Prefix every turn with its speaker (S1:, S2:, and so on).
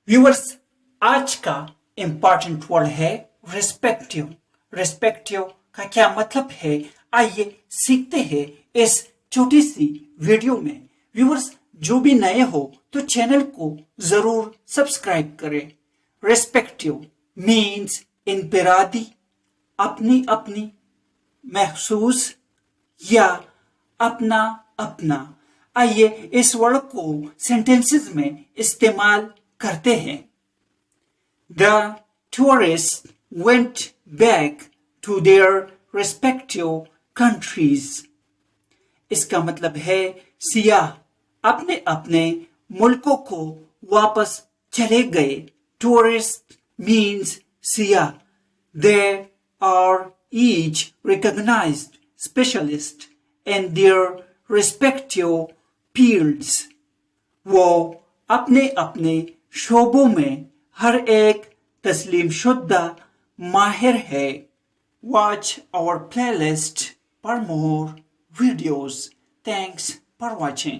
S1: Viewers, आज का important word है रेस्पेक्टिव। रेस्पेक्टिव का क्या मतलब है, आइए सीखते हैं इस छोटी सी वीडियो में। व्यूअर्स, जो भी नए हो तो चैनल को जरूर सब्सक्राइब करें। रेस्पेक्टिव मीन्स इनफिरादी, अपनी अपनी, महसूस या अपना अपना। आइए इस वर्ड को सेंटेंसेस में इस्तेमाल करते हैं। The tourists went back to their respective countries. इसका मतलब है सियाह अपने अपने मुल्कों को वापस चले गए। Tourist means सियाह। They are each recognized specialist in their respective fields. वो अपने अपने शोबों में हर एक तस्लीम शुदा माहिर है। Watch our playlist for more videos. Thanks for watching.